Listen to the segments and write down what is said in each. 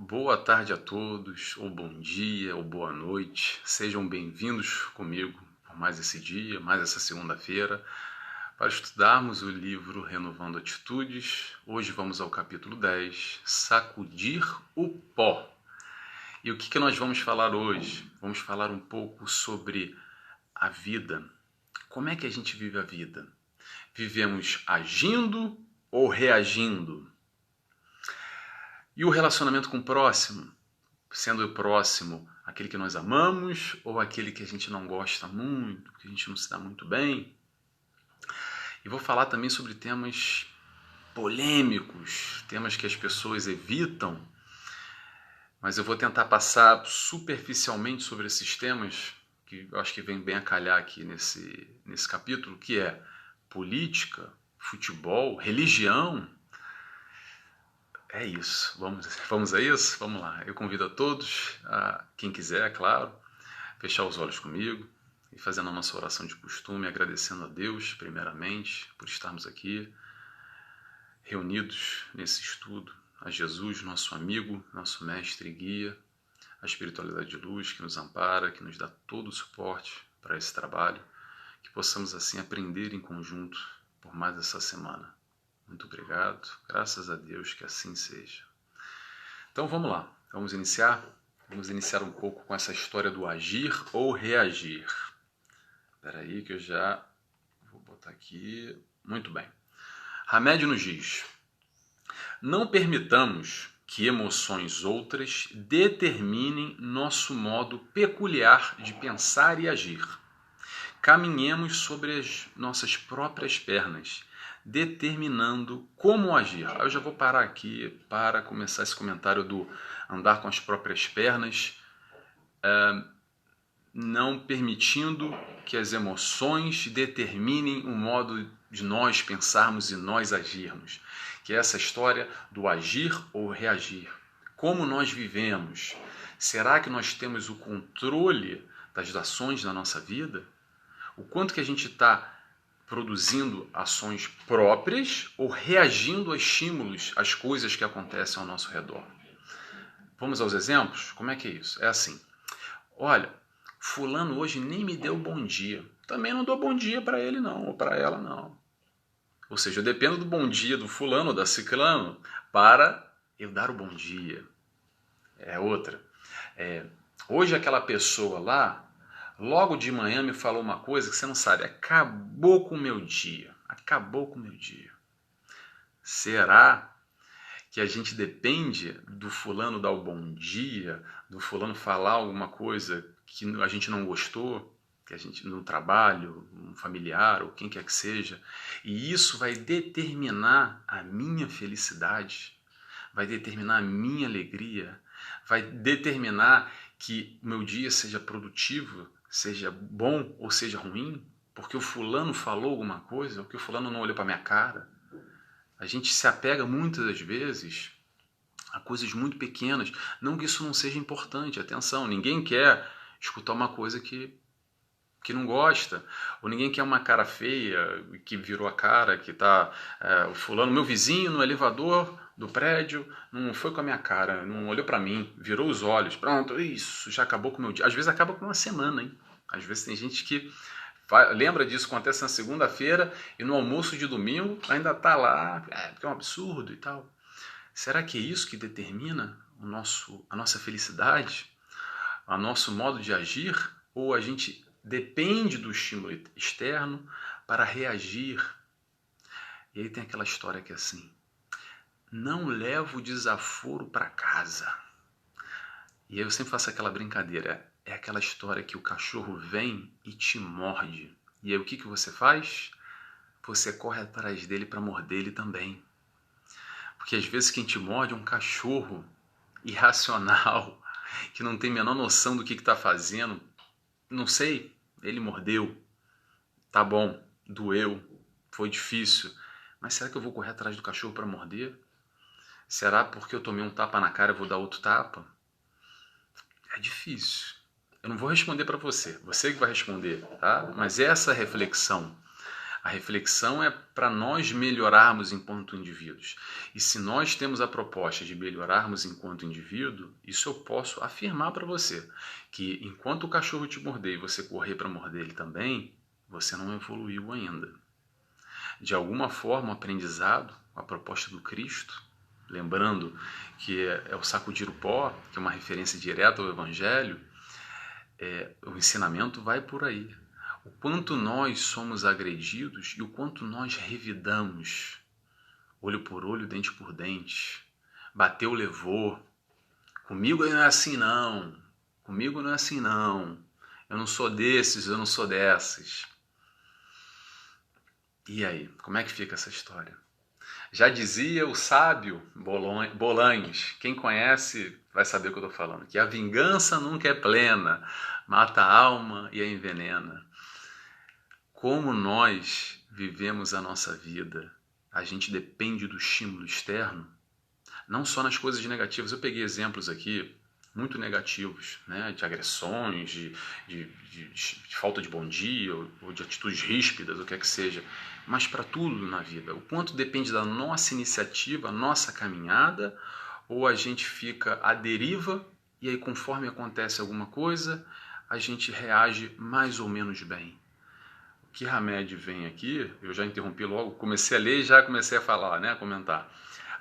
Boa tarde a todos, ou bom dia, ou boa noite. Sejam bem-vindos comigo por mais esse dia, mais essa segunda-feira, para estudarmos o livro Renovando Atitudes. Hoje vamos ao capítulo 10, Sacudir o Pó. E o que nós vamos falar hoje? Vamos falar um pouco sobre a vida. Como é que a gente vive a vida? Vivemos agindo ou reagindo? E o relacionamento com o próximo? Sendo o próximo aquele que nós amamos ou aquele que a gente não gosta muito, que a gente não se dá muito bem? E vou falar também sobre temas polêmicos, temas que as pessoas evitam, mas eu vou tentar passar superficialmente sobre esses temas, que eu acho que vem bem a calhar aqui nesse capítulo, que é política, futebol, religião. É isso, vamos a isso? Vamos lá. Eu convido a todos, quem quiser, é claro, fechar os olhos comigo e fazendo a nossa oração de costume, agradecendo a Deus, primeiramente, por estarmos aqui, reunidos nesse estudo, a Jesus, nosso amigo, nosso mestre e guia, a espiritualidade de luz que nos ampara, que nos dá todo o suporte para esse trabalho, que possamos assim aprender em conjunto por mais essa semana. Muito obrigado, graças a Deus que assim seja. Então vamos lá, vamos iniciar um pouco com essa história do agir ou reagir. Espera aí que eu já vou botar aqui. Muito bem. Hamed nos diz: não permitamos que emoções outras determinem nosso modo peculiar de pensar e agir. Caminhemos sobre as nossas próprias pernas, determinando como agir. Eu já vou parar aqui para começar esse comentário do andar com as próprias pernas, não permitindo que as emoções determinem o modo de nós pensarmos e nós agirmos. Que é essa história do agir ou reagir. Como nós vivemos? Será que nós temos o controle das ações na nossa vida? O quanto que a gente está produzindo ações próprias ou reagindo a estímulos, às coisas que acontecem ao nosso redor? Vamos aos exemplos? Como é que é isso? É assim: olha, fulano hoje nem me deu bom dia. Também não dou bom dia para ele não, ou para ela não. Ou seja, eu dependo do bom dia do fulano ou da ciclano para eu dar o bom dia. É outra. Hoje aquela pessoa lá, logo de manhã me falou uma coisa que você não sabe, acabou com o meu dia. Acabou com o meu dia. Será que a gente depende do fulano dar o bom dia, do fulano falar alguma coisa que a gente não gostou, que a gente no trabalho, um familiar ou quem quer que seja, e isso vai determinar a minha felicidade, vai determinar a minha alegria, vai determinar que o meu dia seja produtivo, seja bom ou seja ruim, porque o fulano falou alguma coisa, ou que o fulano não olhou para minha cara. A gente se apega muitas das vezes a coisas muito pequenas. Não que isso não seja importante, atenção, ninguém quer escutar uma coisa que não gosta, ou ninguém quer uma cara feia, que virou a cara, que tá o fulano, meu vizinho no elevador do prédio, não foi com a minha cara, não olhou para mim, virou os olhos, pronto, isso, já acabou com o meu dia. Às vezes acaba com uma semana, hein? Às vezes tem gente que lembra disso, acontece na segunda-feira e no almoço de domingo ainda tá lá, porque é um absurdo e tal. Será que é isso que determina a nossa felicidade, o nosso modo de agir? Ou a gente depende do estímulo externo para reagir? E aí tem aquela história que é assim: não leva o desaforo para casa. E aí eu sempre faço aquela brincadeira, é aquela história que o cachorro vem e te morde. E aí o que você faz? Você corre atrás dele para morder ele também. Porque às vezes quem te morde é um cachorro irracional, que não tem a menor noção do que está fazendo. Não sei, ele mordeu, tá bom, doeu, foi difícil, mas será que eu vou correr atrás do cachorro para morder? Será porque eu tomei um tapa na cara e vou dar outro tapa? É difícil. Eu não vou responder para você, você que vai responder, tá? Mas essa reflexão, A reflexão é para nós melhorarmos enquanto indivíduos. E se nós temos a proposta de melhorarmos enquanto indivíduo, isso eu posso afirmar para você, que enquanto o cachorro te morder e você correr para morder ele também, você não evoluiu ainda. De alguma forma, o aprendizado, a proposta do Cristo, lembrando que é o sacudir o pó, que é uma referência direta ao Evangelho, o ensinamento vai por aí. O quanto nós somos agredidos e o quanto nós revidamos, olho por olho, dente por dente, bateu, levou, comigo não é assim não, comigo não é assim não, eu não sou desses, eu não sou dessas. E aí, como é que fica essa história? Já dizia o sábio Bolanhos, quem conhece vai saber o que eu estou falando, que a vingança nunca é plena, mata a alma e a envenena. Como nós vivemos a nossa vida, a gente depende do estímulo externo, não só nas coisas negativas. Eu peguei exemplos aqui muito negativos, né, de agressões, de falta de bom dia, ou de atitudes ríspidas, o que é que seja, mas para tudo na vida. O quanto depende da nossa iniciativa, nossa caminhada, ou a gente fica à deriva e aí conforme acontece alguma coisa, a gente reage mais ou menos bem. O que Hamed vem aqui, eu já interrompi logo, comecei a ler e já comecei a falar, né, a comentar.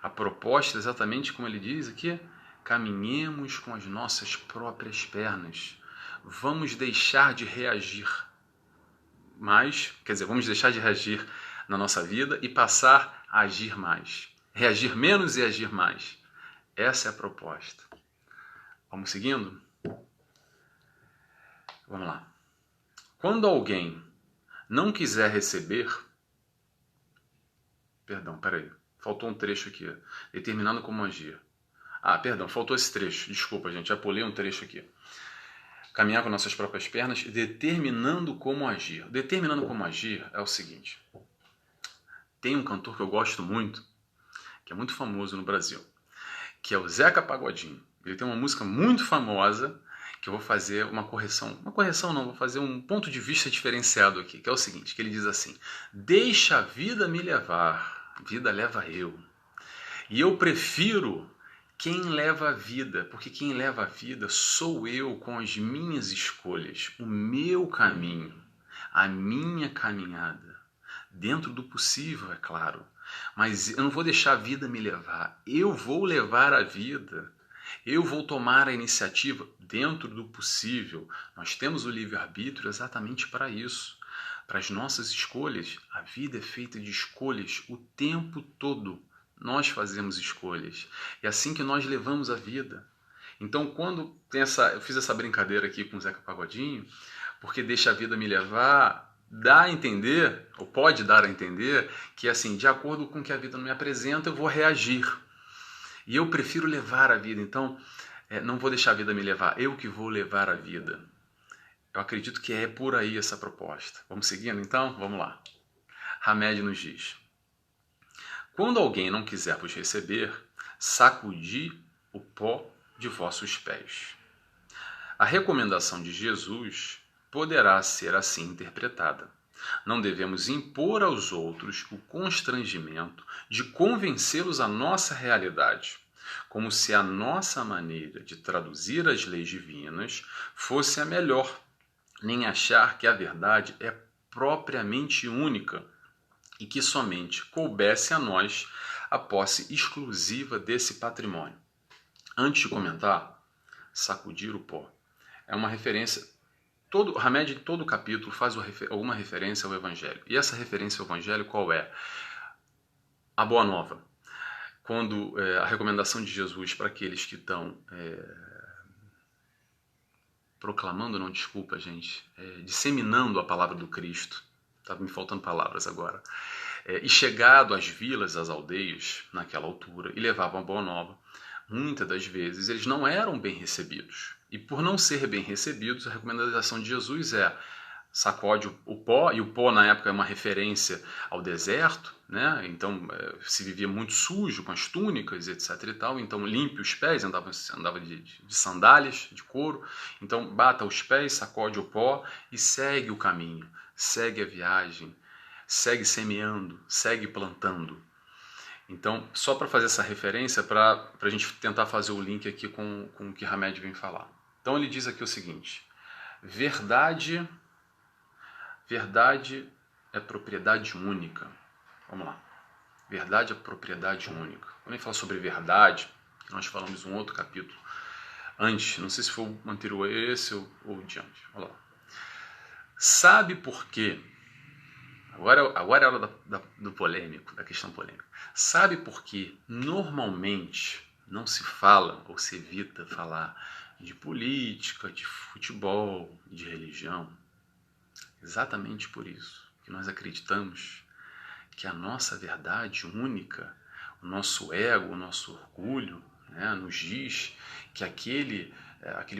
A proposta, exatamente como ele diz aqui, caminhemos com as nossas próprias pernas. Vamos deixar de reagir mais, quer dizer, vamos deixar de reagir na nossa vida e passar a agir mais. Reagir menos e agir mais. Essa é a proposta. Vamos seguindo? Vamos lá. Quando alguém não quiser receber... Perdão, peraí. Faltou um trecho aqui. Determinando como agir. Perdão, faltou esse trecho. Desculpa, gente, já pulei um trecho aqui. Caminhar com nossas próprias pernas, determinando como agir. Determinando como agir é o seguinte. Tem um cantor que eu gosto muito, que é muito famoso no Brasil, que é o Zeca Pagodinho. Ele tem uma música muito famosa, que eu vou fazer uma correção. Uma correção não, vou fazer um ponto de vista diferenciado aqui, que é o seguinte, que ele diz assim: deixa a vida me levar, vida leva eu. E eu prefiro quem leva a vida, porque quem leva a vida sou eu com as minhas escolhas, o meu caminho, a minha caminhada. Dentro do possível, é claro. Mas eu não vou deixar a vida me levar. Eu vou levar a vida. Eu vou tomar a iniciativa dentro do possível. Nós temos o livre-arbítrio exatamente para isso. Para as nossas escolhas. A vida é feita de escolhas o tempo todo. Nós fazemos escolhas. É assim que nós levamos a vida. Então, quando tem eu fiz essa brincadeira aqui com o Zeca Pagodinho, porque deixa a vida me levar, dá a entender, ou pode dar a entender, que assim, de acordo com o que a vida me apresenta, eu vou reagir. E eu prefiro levar a vida. Então, não vou deixar a vida me levar, eu que vou levar a vida. Eu acredito que é por aí essa proposta. Vamos seguindo então? Vamos lá. Hamed nos diz: quando alguém não quiser vos receber, sacudi o pó de vossos pés. A recomendação de Jesus poderá ser assim interpretada. Não devemos impor aos outros o constrangimento de convencê-los à nossa realidade, como se a nossa maneira de traduzir as leis divinas fosse a melhor, nem achar que a verdade é propriamente única e que somente coubesse a nós a posse exclusiva desse patrimônio. Antes de comentar, sacudir o pó é uma referência. Hamed, em todo o capítulo, faz alguma referência ao Evangelho. E essa referência ao Evangelho qual é? A Boa Nova. Quando a recomendação de Jesus para aqueles que estão proclamando, não, desculpa, gente, disseminando a palavra do Cristo. Estava me faltando palavras agora. E chegado às vilas, às aldeias, naquela altura, e levavam a Boa Nova, muitas das vezes eles não eram bem recebidos. E por não ser bem recebidos, a recomendação de Jesus é sacode o pó, e o pó na época é uma referência ao deserto, né? Então se vivia muito sujo com as túnicas, etc. e tal, então limpe os pés, andava de sandálias, de couro, então bata os pés, sacode o pó e segue o caminho, segue a viagem, segue semeando, segue plantando. Então, só para fazer essa referência, para a gente tentar fazer o link aqui com o que Hamed vem falar. Então ele diz aqui o seguinte: verdade é propriedade única. Vamos lá. Verdade é propriedade única. Quando ele fala sobre verdade, nós falamos em um outro capítulo antes, não sei se foi o anterior a esse ou diante. Olha lá. Sabe por quê? Agora é a hora do polêmico, da questão polêmica. Sabe por que normalmente não se fala ou se evita falar de política, de futebol, de religião? Exatamente por isso que nós acreditamos que a nossa verdade única, o nosso ego, o nosso orgulho, né, nos diz que aquele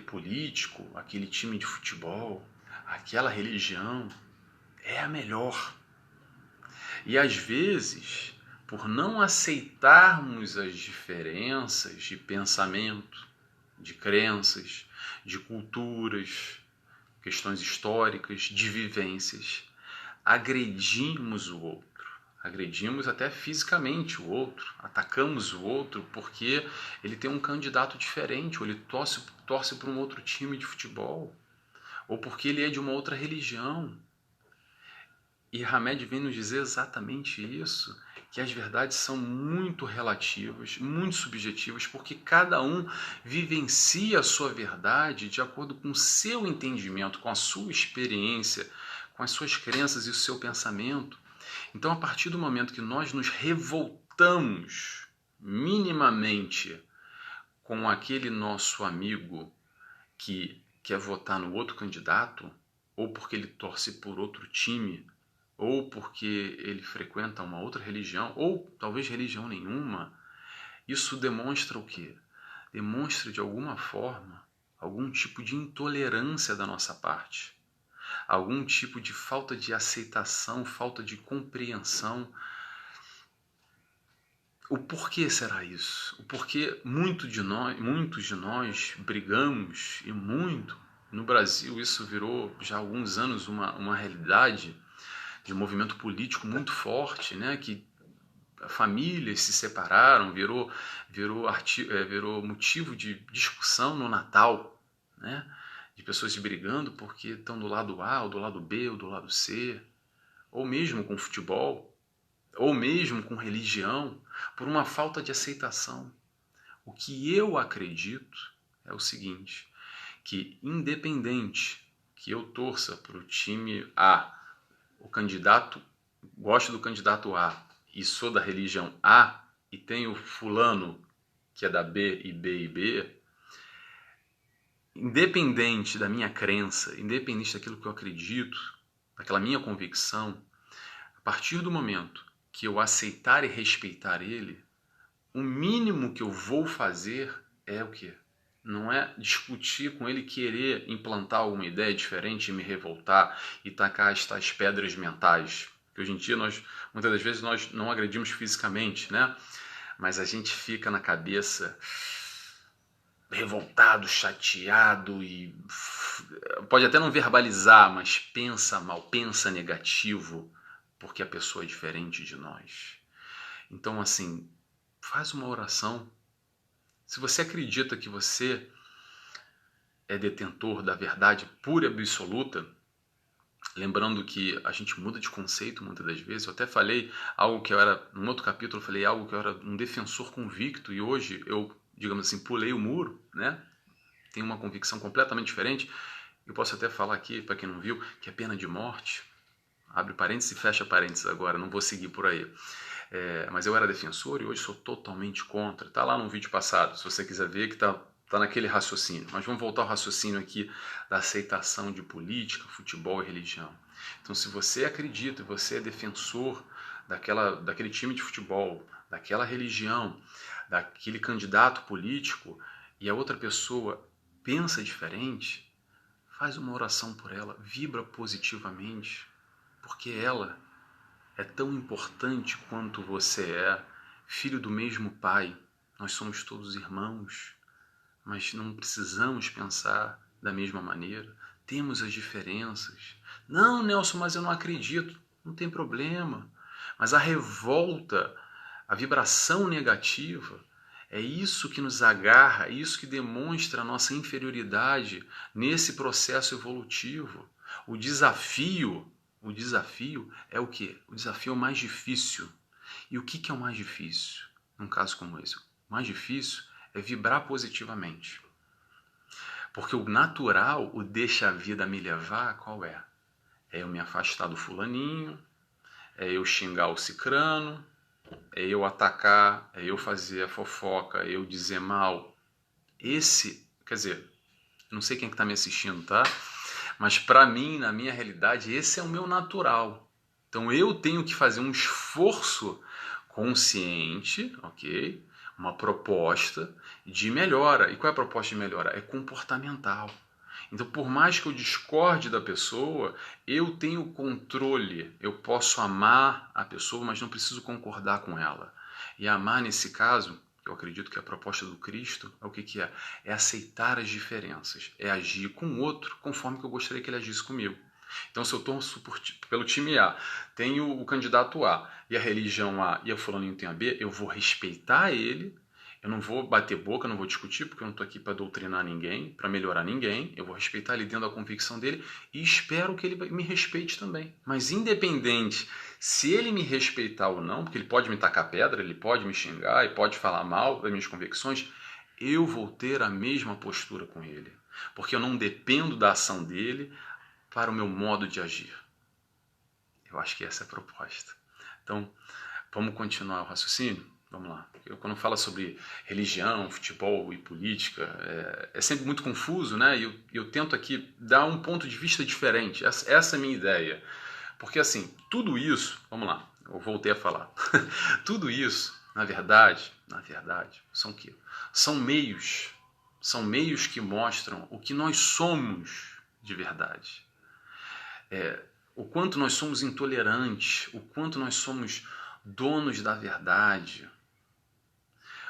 político, aquele time de futebol, aquela religião é a melhor. E às vezes, por não aceitarmos as diferenças de pensamento, de crenças, de culturas, questões históricas, de vivências, agredimos o outro. Agredimos até fisicamente o outro, atacamos o outro porque ele tem um candidato diferente, ou ele torce para um outro time de futebol, ou porque ele é de uma outra religião. E Hamed vem nos dizer exatamente isso, que as verdades são muito relativas, muito subjetivas, porque cada um vivencia a sua verdade de acordo com o seu entendimento, com a sua experiência, com as suas crenças e o seu pensamento. Então, a partir do momento que nós nos revoltamos minimamente com aquele nosso amigo que quer votar no outro candidato, ou porque ele torce por outro time, ou porque ele frequenta uma outra religião, ou talvez religião nenhuma, isso demonstra o quê? Demonstra, de alguma forma, algum tipo de intolerância da nossa parte, algum tipo de falta de aceitação, falta de compreensão. O porquê será isso? O porquê muitos de nós brigamos, e muito, no Brasil isso virou já há alguns anos uma realidade, de um movimento político muito forte, né, que famílias se separaram, virou motivo de discussão no Natal, né, de pessoas brigando porque estão do lado A, ou do lado B, ou do lado C, ou mesmo com futebol, ou mesmo com religião, por uma falta de aceitação. O que eu acredito é o seguinte, que independente que eu torça para o time A, gosto do candidato A e sou da religião A e tenho fulano que é da B e B e B, independente da minha crença, independente daquilo que eu acredito, daquela minha convicção, a partir do momento que eu aceitar e respeitar ele, o mínimo que eu vou fazer é o quê? Não é discutir com ele, querer implantar alguma ideia diferente e me revoltar e tacar estas pedras mentais. Que hoje em dia, muitas das vezes, nós não agredimos fisicamente, né? Mas a gente fica na cabeça revoltado, chateado e pode até não verbalizar, mas pensa mal, pensa negativo, porque a pessoa é diferente de nós. Então, assim, faz uma oração. Se você acredita que você é detentor da verdade pura e absoluta, lembrando que a gente muda de conceito muitas das vezes, eu até falei algo que eu era, num outro capítulo, eu falei algo que eu era um defensor convicto e hoje eu, digamos assim, pulei o muro, né? Tenho uma convicção completamente diferente. Eu posso até falar aqui, para quem não viu, que é pena de morte. Abre parênteses e fecha parênteses agora, não vou seguir por aí. Mas eu era defensor e hoje sou totalmente contra. Está lá no vídeo passado, se você quiser ver, que está naquele raciocínio. Mas vamos voltar ao raciocínio aqui da aceitação de política, futebol e religião. Então, se você acredita e você é defensor daquele time de futebol, daquela religião, daquele candidato político, e a outra pessoa pensa diferente, faz uma oração por ela, vibra positivamente, porque ela é tão importante quanto você é, filho do mesmo pai. Nós somos todos irmãos, mas não precisamos pensar da mesma maneira. Temos as diferenças. Não, Nelson, mas eu não acredito. não tem problema. Mas a revolta, a vibração negativa, é isso que nos agarra, é isso que demonstra a nossa inferioridade nesse processo evolutivo. O desafio é o quê? O desafio é o mais difícil. E o que é o mais difícil num caso como esse? O mais difícil é vibrar positivamente. Porque o natural, o deixa a vida me levar, qual é? É eu me afastar do fulaninho, é eu xingar o cicrano, é eu atacar, é eu fazer a fofoca, é eu dizer mal. Quer dizer, não sei quem é que está me assistindo, tá? Mas para mim, na minha realidade, esse é o meu natural. Então eu tenho que fazer um esforço consciente, ok? Uma proposta de melhora. E qual é a proposta de melhora? É comportamental. Então, por mais que eu discorde da pessoa, eu tenho controle. Eu posso amar a pessoa, mas não preciso concordar com ela. E amar, nesse caso, eu acredito que a proposta do Cristo é o que é? É aceitar as diferenças. É agir com o outro conforme que eu gostaria que ele agisse comigo. Então, se eu torço pelo time A, tenho o candidato A e a religião A e a fulaninho tem a B, eu vou respeitar ele. Eu não vou bater boca, não vou discutir, porque eu não estou aqui para doutrinar ninguém, para melhorar ninguém. Eu vou respeitar ele dentro da convicção dele e espero que ele me respeite também. Mas independente se ele me respeitar ou não, porque ele pode me tacar pedra, ele pode me xingar e pode falar mal das minhas convicções, eu vou ter a mesma postura com ele. Porque eu não dependo da ação dele para o meu modo de agir. Eu acho que essa é a proposta. Então, vamos continuar o raciocínio? Vamos lá. Quando fala sobre religião, futebol e política, é sempre muito confuso, né? E eu tento aqui dar um ponto de vista diferente. Essa é a minha ideia. Porque, assim, tudo isso... Vamos lá, eu voltei a falar. Tudo isso, na verdade, são o quê? São meios que mostram o que nós somos de verdade. O quanto nós somos intolerantes, o quanto nós somos donos da verdade.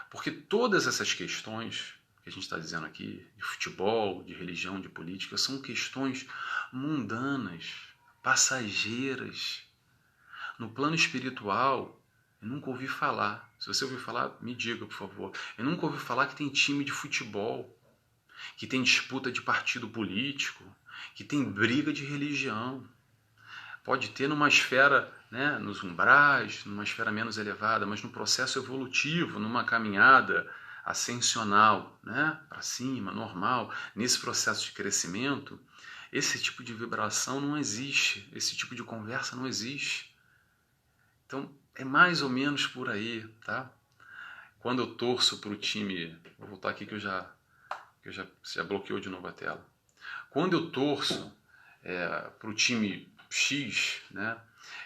Porque todas essas questões que a gente está dizendo aqui, de futebol, de religião, de política, são questões mundanas, passageiras. No plano espiritual, eu nunca ouvi falar. Se você ouvir falar, me diga, por favor. Eu nunca ouvi falar que tem time de futebol, que tem disputa de partido político, que tem briga de religião. Pode ter numa esfera, né, nos umbrais, numa esfera menos elevada, mas no processo evolutivo, numa caminhada ascensional, né, para cima, normal, nesse processo de crescimento, esse tipo de vibração não existe, esse tipo de conversa não existe. Então, é mais ou menos por aí, tá? Quando eu torço para o time... Vou voltar aqui que já bloqueou de novo a tela. Quando eu torço para o time X, né,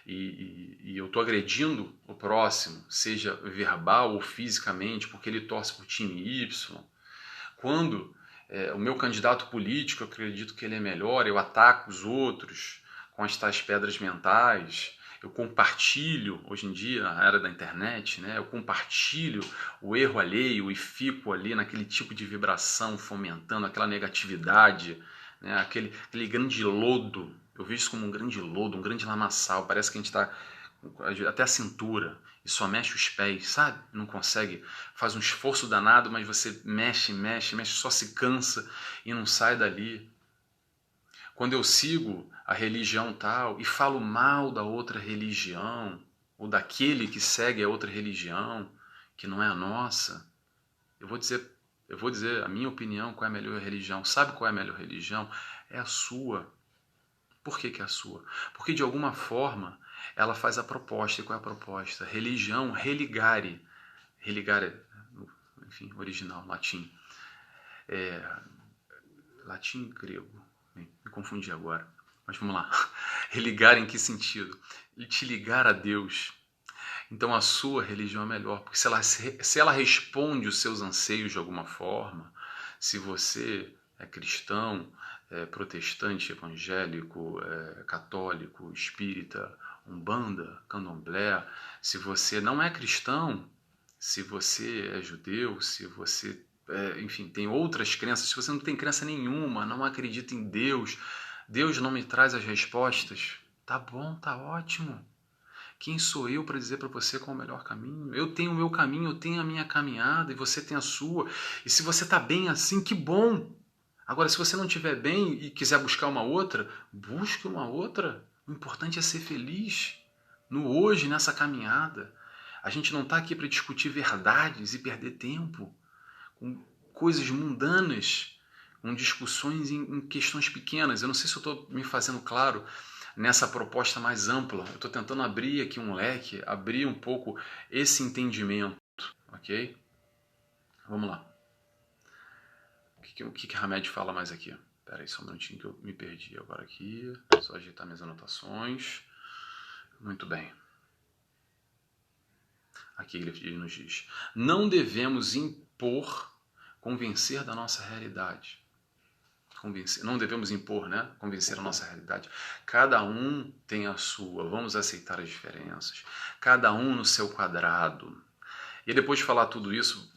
e eu estou agredindo o próximo, seja verbal ou fisicamente, porque ele torce para o time Y, quando o meu candidato político, eu acredito que ele é melhor, eu ataco os outros com as tais pedras mentais, eu compartilho, hoje em dia, na era da internet, né, eu compartilho o erro alheio e fico ali naquele tipo de vibração, fomentando aquela negatividade, né, aquele grande lodo. Eu vejo isso como um grande lodo, um grande lamaçal. Parece que a gente está até a cintura e só mexe os pés, sabe? Não consegue, faz um esforço danado, mas você mexe, só se cansa e não sai dali. Quando eu sigo a religião tal e falo mal da outra religião, ou daquele que segue a outra religião, que não é a nossa, eu vou dizer a minha opinião, qual é a melhor religião. Sabe qual é a melhor religião? É a sua. Por que é a sua? Porque de alguma forma ela faz a proposta. E qual é a proposta? Religião, religare. Religare, enfim, original, latim. Latim, grego. Me confundi agora. Mas vamos lá. Religar em que sentido? Te ligar a Deus. Então a sua religião é melhor. Porque se ela responde os seus anseios de alguma forma, se você é cristão, protestante, evangélico, católico, espírita, umbanda, candomblé, se você não é cristão, se você é judeu, se você, enfim, tem outras crenças, se você não tem crença nenhuma, não acredita em Deus, Deus não me traz as respostas, Tá bom, tá ótimo. Quem sou eu para dizer para você qual é o melhor caminho? Eu tenho o meu caminho, eu tenho a minha caminhada e você tem a sua. E se você está bem assim, que bom! Agora, se você não estiver bem e quiser buscar uma outra, busque uma outra. O importante é ser feliz no hoje, nessa caminhada. A gente não está aqui para discutir verdades e perder tempo com coisas mundanas, com discussões em questões pequenas. Eu não sei se eu estou me fazendo claro nessa proposta mais ampla. Eu estou tentando abrir aqui um leque, abrir um pouco esse entendimento, ok? Vamos lá. O que Hamed fala mais aqui? Espera aí só um minutinho que eu me perdi agora aqui. Só ajeitar minhas anotações. Muito bem. Aqui ele nos diz: não devemos convencer da nossa realidade. Não devemos impor, né? Convencer a nossa realidade. Cada um tem a sua, vamos aceitar as diferenças. Cada um no seu quadrado. E depois de falar tudo isso,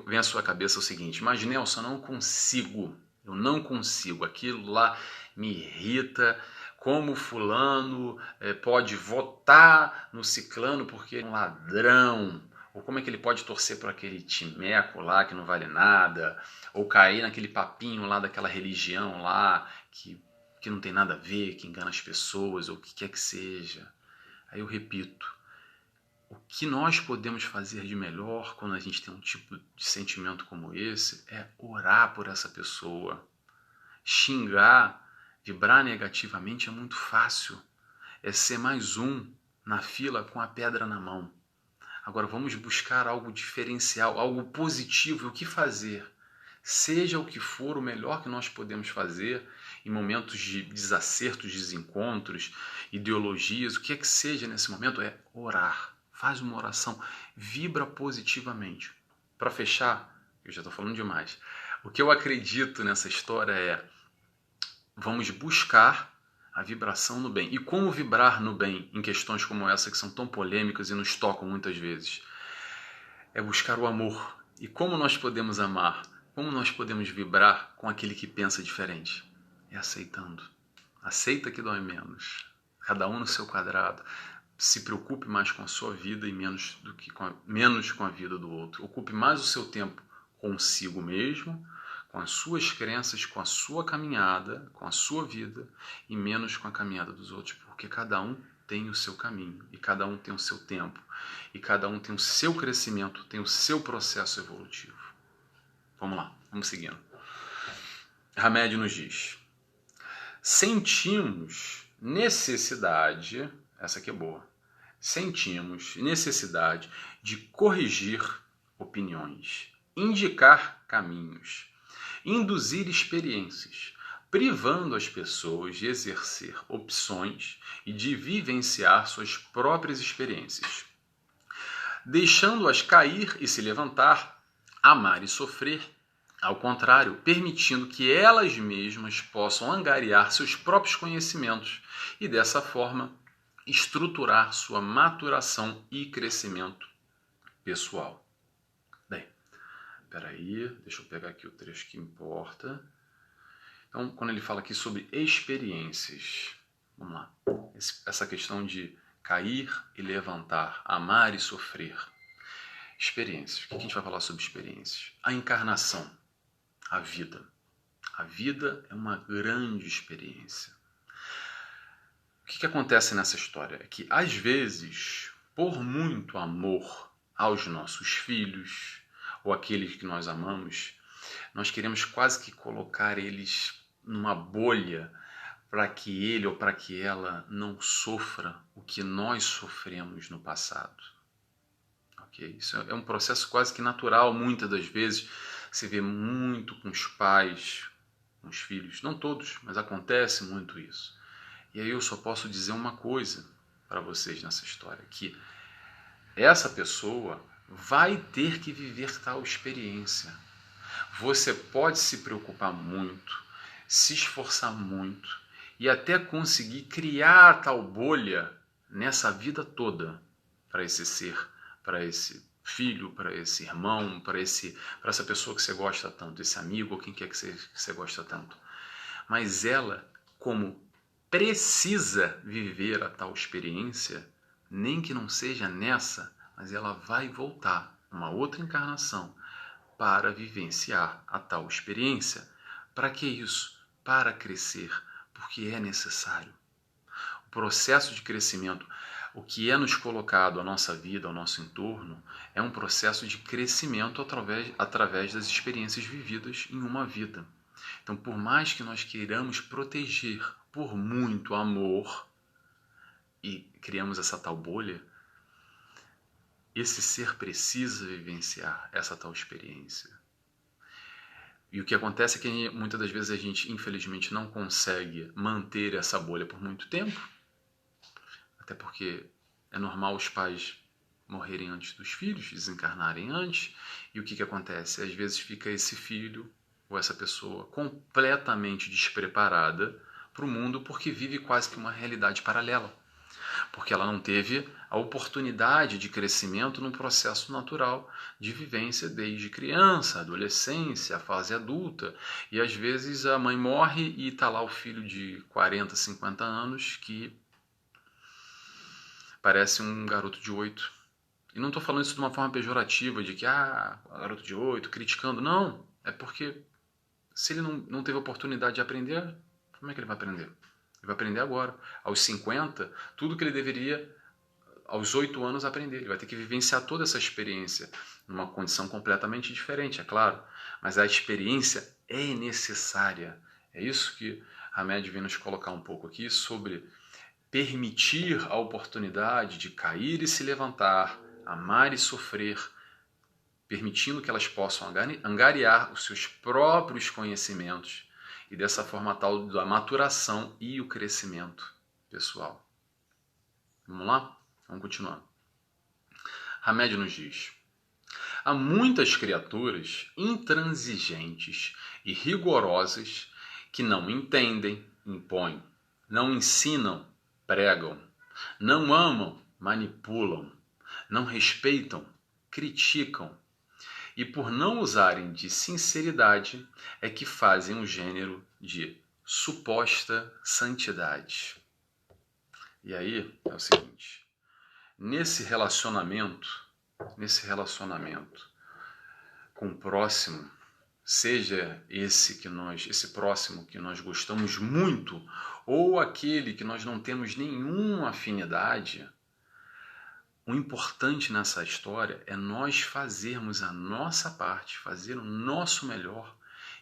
vem à sua cabeça o seguinte: mas Nelson, eu não consigo, aquilo lá me irrita. Como fulano pode votar no ciclano porque é um ladrão? Ou como é que ele pode torcer por aquele timeco lá que não vale nada? Ou cair naquele papinho lá daquela religião lá que não tem nada a ver, que engana as pessoas, ou o que quer que seja. Aí eu repito, o que nós podemos fazer de melhor quando a gente tem um tipo de sentimento como esse é orar por essa pessoa. Xingar, vibrar negativamente é muito fácil. É ser mais um na fila com a pedra na mão. Agora vamos buscar algo diferencial, algo positivo. E o que fazer? Seja o que for, o melhor que nós podemos fazer em momentos de desacertos, desencontros, ideologias, o que é que seja nesse momento, é orar. Faz uma oração, vibra positivamente. Para fechar, eu já estou falando demais. O que eu acredito nessa história é: vamos buscar a vibração no bem. E como vibrar no bem em questões como essa, que são tão polêmicas e nos tocam muitas vezes? É buscar o amor. E como nós podemos amar? Como nós podemos vibrar com aquele que pensa diferente? É aceitando. Aceita que dói menos. Cada um no seu quadrado. Se preocupe mais com a sua vida e menos com a vida do outro. Ocupe mais o seu tempo consigo mesmo, com as suas crenças, com a sua caminhada, com a sua vida, e menos com a caminhada dos outros, porque cada um tem o seu caminho, e cada um tem o seu tempo, e cada um tem o seu crescimento, tem o seu processo evolutivo. Vamos lá, vamos seguindo. Hamed nos diz: sentimos necessidade, essa aqui é boa, sentimos necessidade de corrigir opiniões, indicar caminhos, induzir experiências, privando as pessoas de exercer opções e de vivenciar suas próprias experiências, deixando-as cair e se levantar, amar e sofrer, ao contrário, permitindo que elas mesmas possam angariar seus próprios conhecimentos e, dessa forma, estruturar sua maturação e crescimento pessoal. Bem, peraí, deixa eu pegar aqui o trecho que importa. Então, quando ele fala aqui sobre experiências, vamos lá, essa questão de cair e levantar, amar e sofrer. Experiências, o que a gente vai falar sobre experiências? A encarnação, a vida. A vida é uma grande experiência. O que acontece nessa história? É que, às vezes, por muito amor aos nossos filhos, ou aqueles que nós amamos, nós queremos quase que colocar eles numa bolha para que ele ou para que ela não sofra o que nós sofremos no passado. Okay? Isso é um processo quase que natural, muitas das vezes. Você vê muito com os pais, com os filhos, não todos, mas acontece muito isso. E aí eu só posso dizer uma coisa para vocês nessa história, que essa pessoa vai ter que viver tal experiência. Você pode se preocupar muito, se esforçar muito e até conseguir criar tal bolha nessa vida toda para esse ser, para esse filho, para esse irmão, para essa pessoa que você gosta tanto, esse amigo ou quem quer que você gosta tanto. Mas ela, como precisa viver a tal experiência, nem que não seja nessa, mas ela vai voltar uma outra encarnação para vivenciar a tal experiência. Para que isso? Para crescer, porque é necessário. O processo de crescimento, o que é nos colocado à nossa vida, ao nosso entorno, é um processo de crescimento através das experiências vividas em uma vida. Então, por mais que nós queiramos proteger por muito amor e criamos essa tal bolha, esse ser precisa vivenciar essa tal experiência. E o que acontece é que muitas das vezes a gente, infelizmente, não consegue manter essa bolha por muito tempo, até porque é normal os pais morrerem antes dos filhos, desencarnarem antes, e o que acontece? Às vezes fica esse filho ou essa pessoa completamente despreparada para o mundo porque vive quase que uma realidade paralela, porque ela não teve a oportunidade de crescimento no processo natural de vivência desde criança, adolescência, a fase adulta, e às vezes a mãe morre e está lá o filho de 40, 50 anos que parece um garoto de 8. E não estou falando isso de uma forma pejorativa, de que, garoto de 8, criticando. Não, é porque se ele não teve oportunidade de aprender, como é que ele vai aprender? Ele vai aprender agora. Aos 50, tudo que ele deveria, aos 8 anos, aprender. Ele vai ter que vivenciar toda essa experiência numa condição completamente diferente, é claro. Mas a experiência é necessária. É isso que a Hamed vem nos colocar um pouco aqui sobre permitir a oportunidade de cair e se levantar, amar e sofrer, permitindo que elas possam angariar os seus próprios conhecimentos e dessa forma tal da maturação e o crescimento pessoal. Vamos lá? Vamos continuar. Hamed nos diz: há muitas criaturas intransigentes e rigorosas que não entendem, impõem, não ensinam, pregam, não amam, manipulam, não respeitam, criticam, e por não usarem de sinceridade é que fazem um gênero de suposta santidade. E aí é o seguinte, nesse relacionamento com o próximo, seja esse próximo que nós gostamos muito, ou aquele que nós não temos nenhuma afinidade, o importante nessa história é nós fazermos a nossa parte, fazer o nosso melhor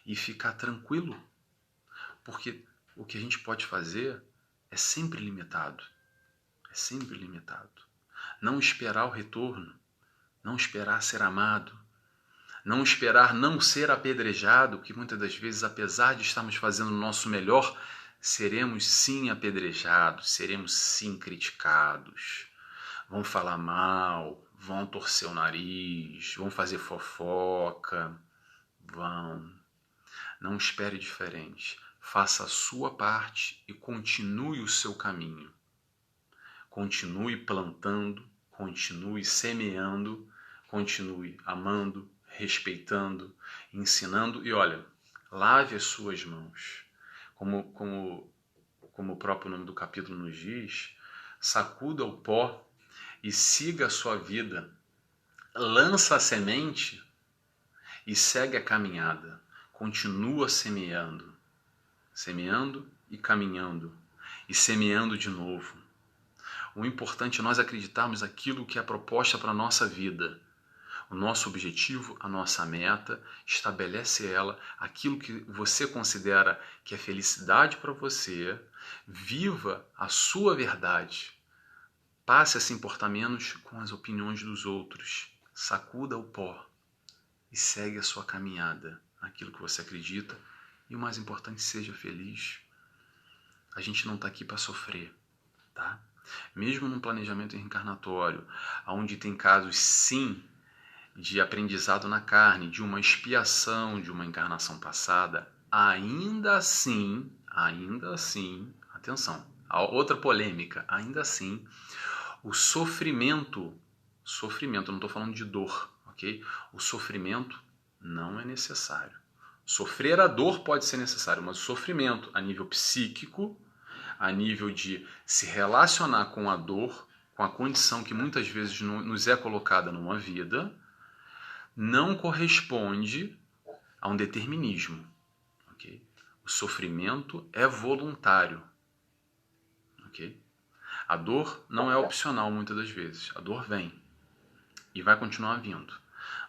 e ficar tranquilo. Porque o que a gente pode fazer é sempre limitado. É sempre limitado. Não esperar o retorno, não esperar ser amado, não esperar não ser apedrejado, que muitas das vezes, apesar de estarmos fazendo o nosso melhor, seremos sim apedrejados, seremos sim criticados. Vão falar mal, vão torcer o nariz, vão fazer fofoca, vão. Não espere diferente. Faça a sua parte e continue o seu caminho. Continue plantando, continue semeando, continue amando, respeitando, ensinando e olha, lave as suas mãos. Como o próprio nome do capítulo nos diz, sacuda o pó e siga a sua vida, lança a semente e segue a caminhada, continua semeando e caminhando, e semeando de novo. O importante é nós acreditarmos naquilo que é a proposta para a nossa vida. O nosso objetivo, a nossa meta, estabelece ela, aquilo que você considera que é felicidade para você, viva a sua verdade. Passe a se importar menos com as opiniões dos outros. Sacuda o pó e segue a sua caminhada naquilo que você acredita. E o mais importante, seja feliz. A gente não está aqui para sofrer, tá? Mesmo num planejamento reencarnatório, onde tem casos, sim, de aprendizado na carne, de uma expiação de uma encarnação passada, ainda assim, atenção, a outra polêmica, ainda assim, o sofrimento, eu não estou falando de dor, ok? O sofrimento não é necessário. Sofrer a dor pode ser necessário, mas o sofrimento a nível psíquico, a nível de se relacionar com a dor, com a condição que muitas vezes nos é colocada numa vida, não corresponde a um determinismo. Okay? O sofrimento é voluntário. Okay? A dor não é opcional muitas das vezes. A dor vem e vai continuar vindo.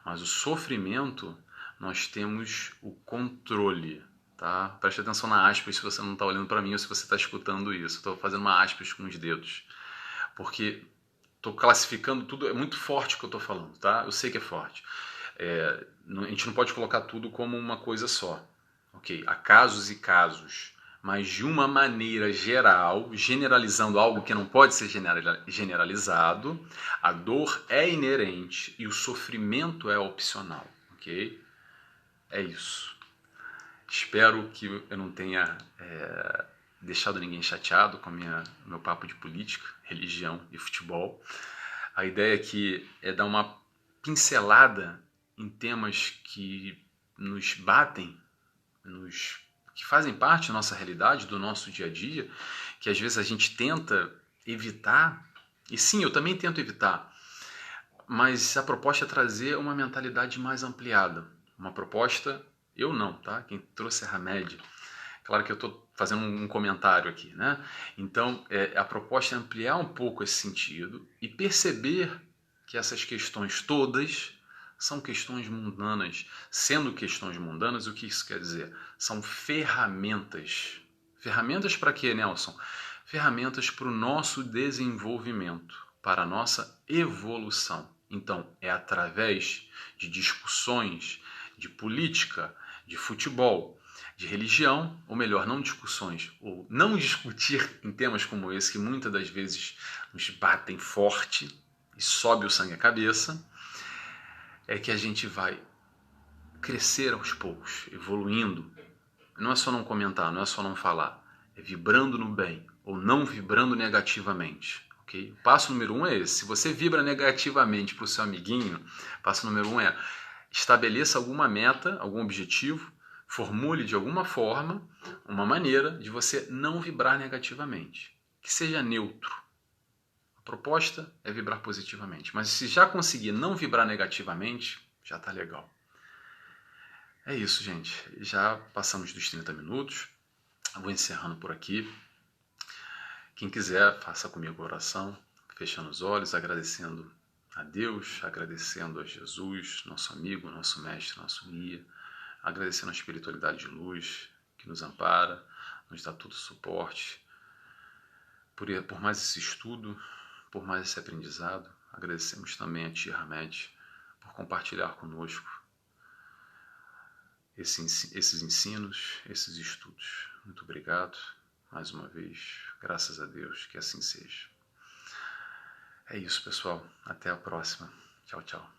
Mas o sofrimento, nós temos o controle. Tá? Preste atenção na aspas se você não está olhando para mim ou se você está escutando isso. Estou fazendo uma aspas com os dedos. Porque estou classificando tudo, é muito forte o que eu estou falando. Tá? Eu sei que é forte. A gente não pode colocar tudo como uma coisa só. Okay? Há casos e casos. Mas de uma maneira geral, generalizando algo que não pode ser generalizado, a dor é inerente e o sofrimento é opcional. Ok? É isso. Espero que eu não tenha deixado ninguém chateado com meu papo de política, religião e futebol. A ideia aqui é dar uma pincelada em temas que nos batem, que fazem parte da nossa realidade, do nosso dia a dia, que às vezes a gente tenta evitar, e sim, eu também tento evitar, mas a proposta é trazer uma mentalidade mais ampliada. Uma proposta, eu não, tá? Quem trouxe é a Hamed. Claro que eu estou fazendo um comentário aqui, né? Então, a proposta é ampliar um pouco esse sentido e perceber que essas questões todas são questões mundanas. Sendo questões mundanas, o que isso quer dizer? São ferramentas. Ferramentas para quê, Nelson? Ferramentas para o nosso desenvolvimento, para a nossa evolução. Então, é através de discussões de política, de futebol, de religião, ou melhor, não discussões, ou não discutir em temas como esse, que muitas das vezes nos batem forte e sobe o sangue à cabeça, é que a gente vai crescer aos poucos, evoluindo. Não é só não comentar, não é só não falar, é vibrando no bem, ou não vibrando negativamente. Okay? O passo número 1 é esse. Se você vibra negativamente para o seu amiguinho, passo número 1 é estabeleça alguma meta, algum objetivo, formule de alguma forma uma maneira de você não vibrar negativamente, que seja neutro. A proposta é vibrar positivamente, mas se já conseguir não vibrar negativamente, já está legal. É isso, gente. Já passamos dos 30 minutos. Eu vou encerrando por aqui. Quem quiser, faça comigo a oração, fechando os olhos, agradecendo a Deus, agradecendo a Jesus, nosso amigo, nosso mestre, nosso guia, agradecendo a espiritualidade de luz que nos ampara, nos dá todo o suporte, por mais esse estudo, por mais esse aprendizado. Agradecemos também a Tia Hamed por compartilhar conosco esses ensinos, esses estudos. Muito obrigado, mais uma vez, graças a Deus, que assim seja. É isso, pessoal. Até a próxima. Tchau, tchau.